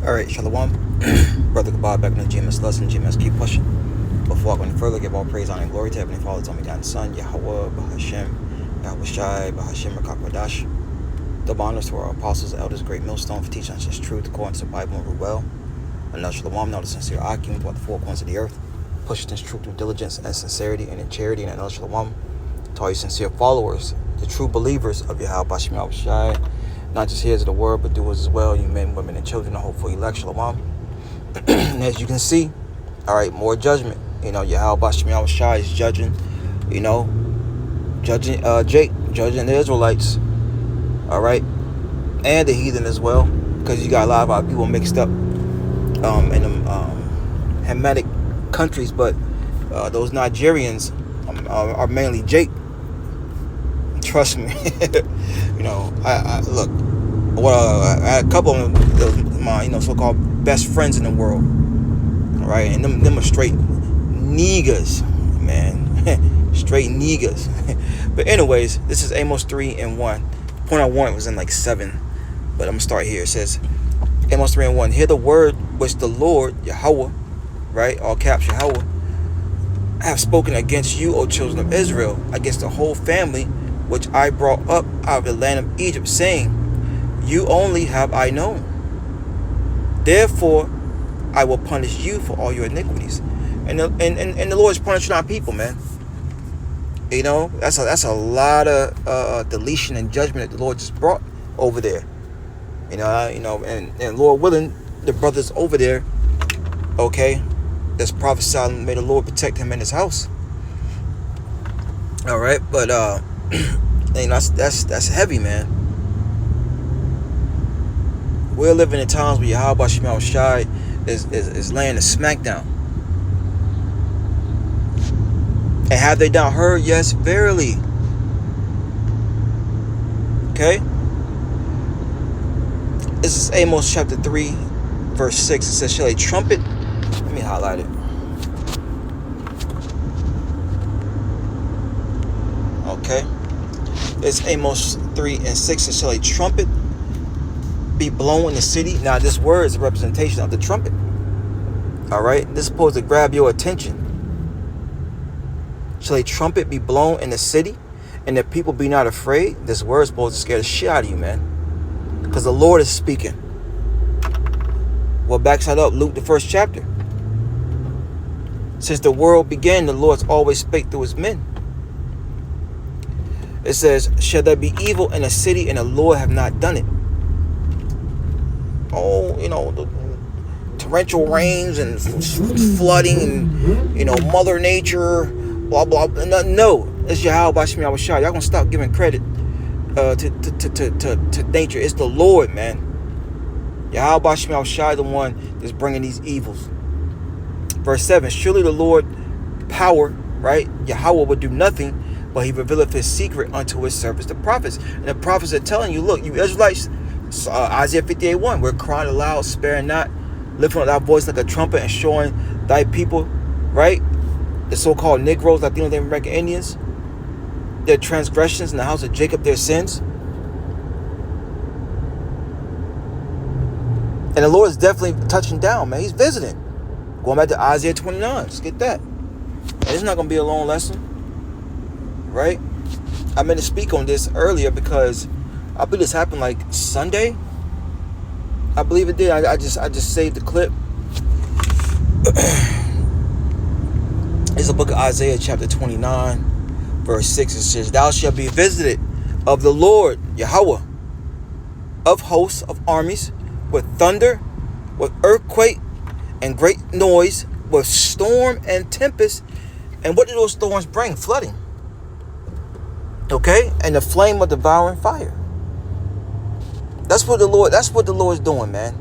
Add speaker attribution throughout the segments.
Speaker 1: Alright, Shalom. Brother Kabad back in the GMS lesson. GMS keep pushing. Before I go any further, give all praise, honor, and glory to Heavenly Father, Tommy God and Son, Yahweh, Bahashem, Yahweh Shai, Bahashem, Rakakwadash. Double honors to our apostles, elders, great millstone for teaching us his truth according to the Bible and rule well. And now Shalom, now the sincere Akim, throughout the four corners of the earth, pushing this truth with diligence and sincerity and in charity. And now Shalom, to all you sincere followers, the true believers of Yahweh, Bahashem, Yahweh Shai, not just hearers of the word, but doers as well, you men, women, and children, the hopeful elect, Shalom. And as you can see, all right, more judgment. You know, Yahweh Bahashem Yahweh Shai is judging, judging judging the Israelites, all right, and the heathen as well, because you got a lot of our people mixed up in them Hamitic countries, but those Nigerians are mainly Jake. Trust me. I look. I had a couple of my so-called best friends in the world. All right, and them are straight niggas, man, straight niggas. But anyways, this is Amos 3:1. The point I wanted was in like 7, but I'm gonna start here. It says, Amos 3:1. Hear the word which the Lord Yahweh, right, all caps Yahweh, I have spoken against you, O children of Israel, against the whole family which I brought up out of the land of Egypt, saying, you only have I known. Therefore, I will punish you for all your iniquities. And the Lord is punishing our people, man. That's a lot of deletion and judgment that the Lord just brought over there. And Lord willing, the brothers over there, okay, that's prophesying, may the Lord protect him and his house. All right, but that's heavy, man. We're living in times where Yahweh Bahashem Yahweh Shai is laying a smackdown. And have they not heard? Yes, verily. Okay? This is Amos chapter 3, verse 6. It says, shall a trumpet? Let me highlight it. Okay? It's Amos 3:6. It shall a trumpet be blown in the city. Now, this word is a representation of the trumpet. All right? This is supposed to grab your attention. Shall a trumpet be blown in the city, and the people be not afraid? This word is supposed to scare the shit out of you, man. Because the Lord is speaking. Well, backs that up, Luke, the 1st chapter. Since the world began, the Lord's always spake through his men. It says, shall there be evil in a city, and the Lord have not done it? Oh, the torrential rains and flooding and, Mother Nature, blah, blah, blah. No, it's Yahweh Bahashem Yahweh Shai. Y'all gonna stop giving credit to nature. It's the Lord, man. Yahweh Bahashem Yahweh Shai, the one that's bringing these evils. Verse 7, surely the Lord power, right, Yahweh would do nothing, but he revealeth his secret unto his servants, the prophets. And the prophets are telling you, look, you Israelites, Isaiah 58:1, we're crying aloud, sparing not, lifting up thy voice like a trumpet, and showing thy people, right, the so-called Negroes, Latinos, and American Indians, their transgressions in the house of Jacob, their sins. And the Lord is definitely touching down, man. He's visiting. Going back to Isaiah 29. Let's get that. And it's not going to be a long lesson. Right? I meant to speak on this earlier because I believe this happened like Sunday. I believe it did. I just saved the clip. It's the book of Isaiah chapter 29 verse 6. It says, thou shalt be visited of the Lord Yahweh of hosts of armies, with thunder, with earthquake and great noise, with storm and tempest. And what do those storms bring? Flooding. Okay? And the flame of devouring fire. That's what the Lord's doing, man.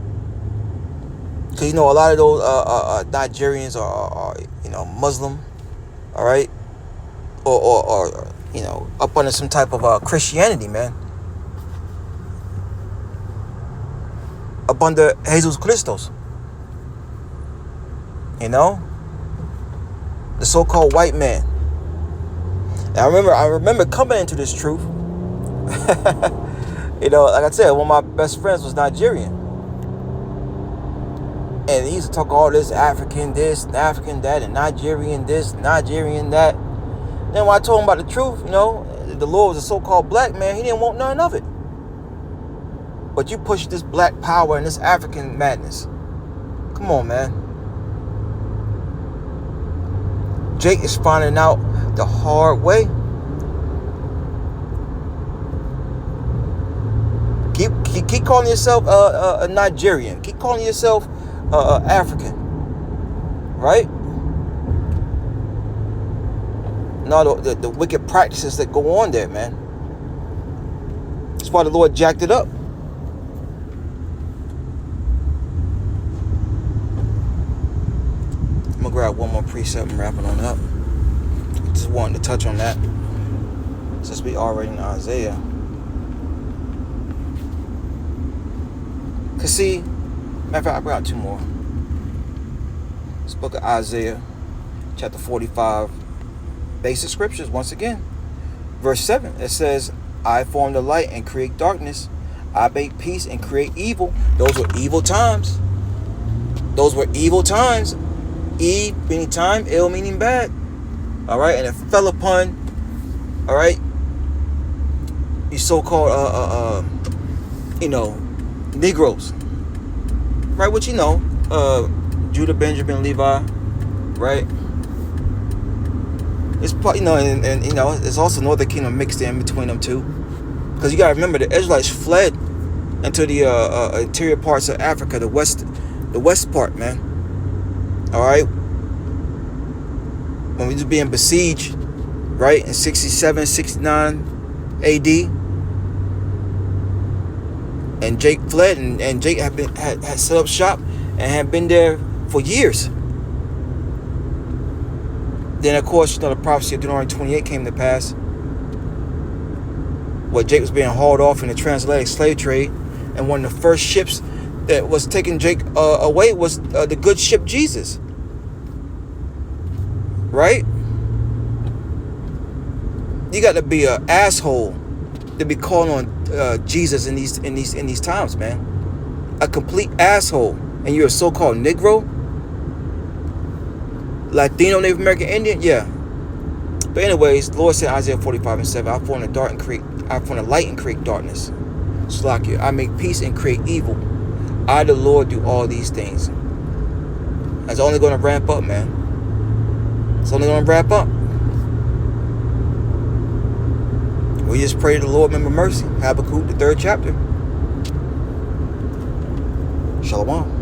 Speaker 1: Because a lot of those Nigerians are Muslim, all right, or up under some type of Christianity, man. Up under Jesus Christos. The so-called white man. And I remember coming into this truth. Like I said, one of my best friends was Nigerian. And he used to talk all this African this, African that, and Nigerian this, Nigerian that. Then when I told him about the truth, the Lord was a so-called black man, he didn't want none of it. But you push this black power and this African madness. Come on, man. Jake is finding out the hard way. Keep calling yourself a Nigerian. Keep calling yourself African. Right? No, the wicked practices that go on there, man. That's why the Lord jacked it up. I'm gonna grab one more precept and wrap it on up. Just wanted to touch on that since we already in Isaiah. Cause see, matter of fact, I brought two more. This book of Isaiah, chapter 45, basic scriptures once again. Verse 7, it says, I form the light and create darkness. I make peace and create evil. Those were evil times. Those were evil times. E meaning time, ill meaning bad. All right, and it fell upon, all right, these so-called, Negroes, right? Which Judah, Benjamin, Levi, right? It's and it's also Northern Kingdom mixed in between them two, because you gotta remember the Israelites fled into the interior parts of Africa, the west part, man. All right, when we was being besieged, right, in 67, 69 A.D. And Jake fled, and Jake had set up shop and had been there for years. Then, of course, the prophecy of Deuteronomy 28 came to pass, where Jake was being hauled off in the transatlantic slave trade, and one of the first ships that was taking Jake away was the good ship Jesus. Right? You got to be an asshole to be calling on Jesus in these times, man. A complete asshole, and you're a so-called Negro, Latino, Native American Indian, yeah. But anyways, the Lord said in Isaiah 45:7, I form the light and create darkness. Slakia, I make peace and create evil. I, the Lord, do all these things. That's only going to ramp up, man. It's only going to wrap up. We just pray to the Lord, remember mercy. Habakkuk, the 3rd chapter. Shalom.